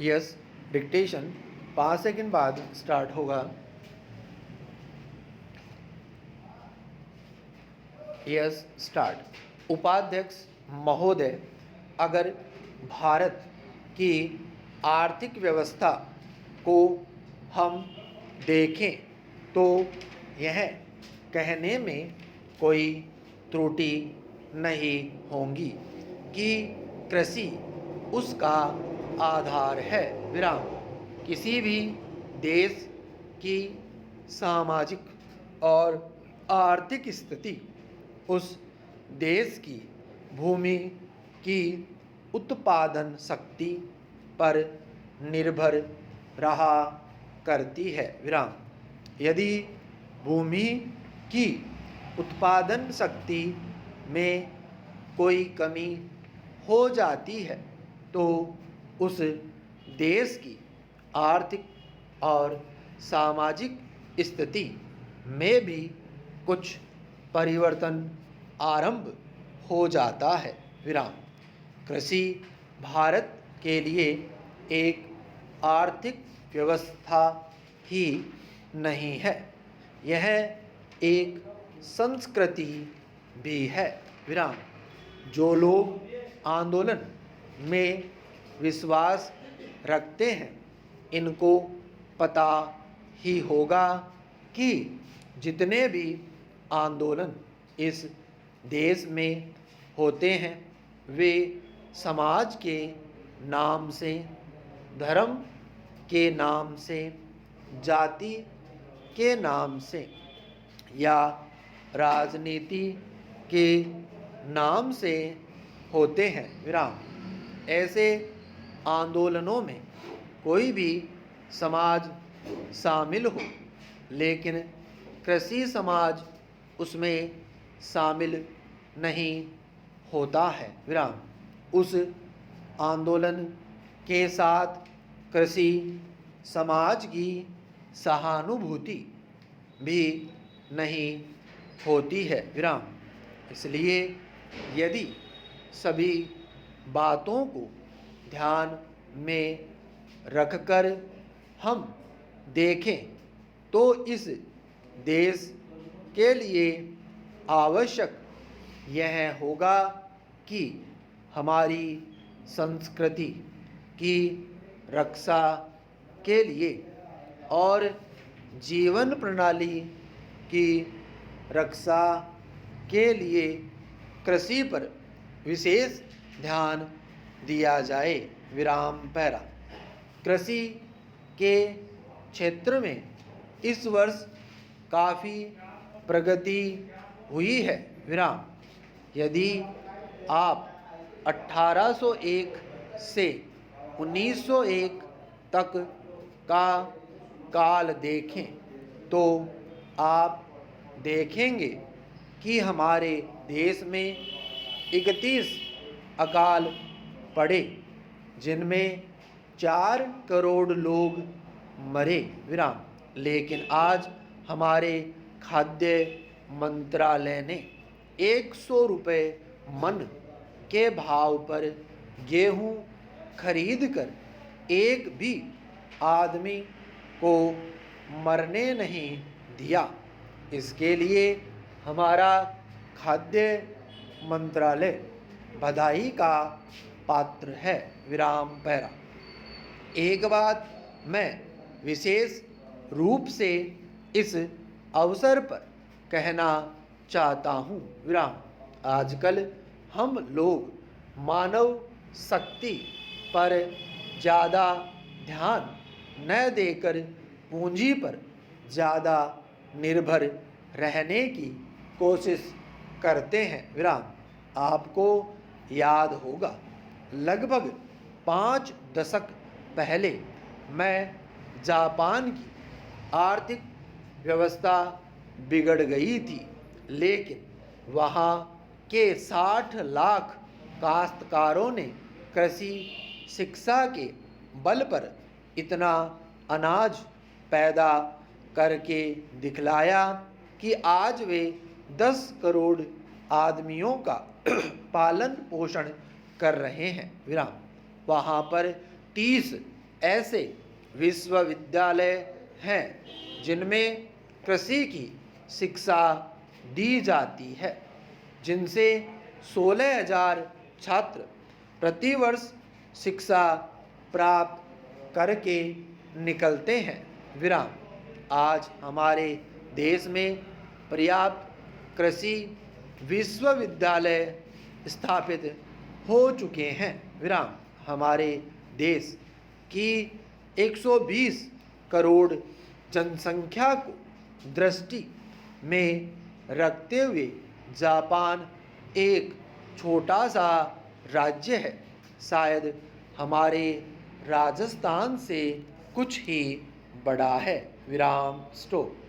Yes, dictation 5 second बाद start होगा। Yes, start. उपाध्यक्ष महोदय, अगर भारत की आर्थिक व्यवस्था को हम देखें तो यह कहने में कोई त्रुटि नहीं होगी कि कृषि उसका आधार है। विराम। किसी भी देश की सामाजिक और आर्थिक स्थिति उस देश की भूमि की उत्पादन शक्ति पर निर्भर रहा करती है। विराम। यदि भूमि की उत्पादन शक्ति में कोई कमी हो जाती है तो उस देश की आर्थिक और सामाजिक स्थिति में भी कुछ परिवर्तन आरंभ हो जाता है। विराम। कृषि भारत के लिए एक आर्थिक व्यवस्था ही नहीं है, यह एक संस्कृति भी है। विराम। जो लोग आंदोलन में विश्वास रखते हैं इनको पता ही होगा कि जितने भी आंदोलन इस देश में होते हैं वे समाज के नाम से, धर्म के नाम से, जाति के नाम से या राजनीति के नाम से होते हैं। विराम। ऐसे आंदोलनों में कोई भी समाज शामिल हो लेकिन कृषि समाज उसमें शामिल नहीं होता है। विराम। उस आंदोलन के साथ कृषि समाज की सहानुभूति भी नहीं होती है। विराम। इसलिए यदि सभी बातों को ध्यान में रखकर हम देखें तो इस देश के लिए आवश्यक यह होगा कि हमारी संस्कृति की रक्षा के लिए और जीवन प्रणाली की रक्षा के लिए कृषि पर विशेष ध्यान दिया जाए। विराम पैरा। कृषि के क्षेत्र में इस वर्ष काफ़ी प्रगति हुई है। विराम। यदि आप 1801 से 1901 तक का काल देखें तो आप देखेंगे कि हमारे देश में 31 अकाल पड़े जिनमें 4 करोड़ लोग मरे। विराम। लेकिन आज हमारे खाद्य मंत्रालय ने 100 रुपये मन के भाव पर गेहूं खरीद कर एक भी आदमी को मरने नहीं दिया। इसके लिए हमारा खाद्य मंत्रालय बधाई का पात्र है। विराम पैरा। एक बात मैं विशेष रूप से इस अवसर पर कहना चाहता हूँ। विराम। आजकल हम लोग मानव शक्ति पर ज़्यादा ध्यान न देकर पूंजी पर ज़्यादा निर्भर रहने की कोशिश करते हैं। विराम। आपको याद होगा लगभग 5 दशक पहले मैं जापान की आर्थिक व्यवस्था बिगड़ गई थी लेकिन वहाँ के 60 लाख काश्तकारों ने कृषि शिक्षा के बल पर इतना अनाज पैदा करके दिखलाया कि आज वे 10 करोड़ आदमियों का पालन पोषण कर रहे हैं। विराम। वहाँ पर 30 ऐसे विश्वविद्यालय हैं जिनमें कृषि की शिक्षा दी जाती है, जिनसे 16,000 छात्र प्रतिवर्ष शिक्षा प्राप्त करके निकलते हैं। विराम। आज हमारे देश में पर्याप्त कृषि विश्वविद्यालय स्थापित हो चुके हैं। विराम। हमारे देश की 120 करोड़ जनसंख्या को दृष्टि में रखते हुए जापान एक छोटा सा राज्य है, शायद हमारे राजस्थान से कुछ ही बड़ा है। विराम। स्टॉप।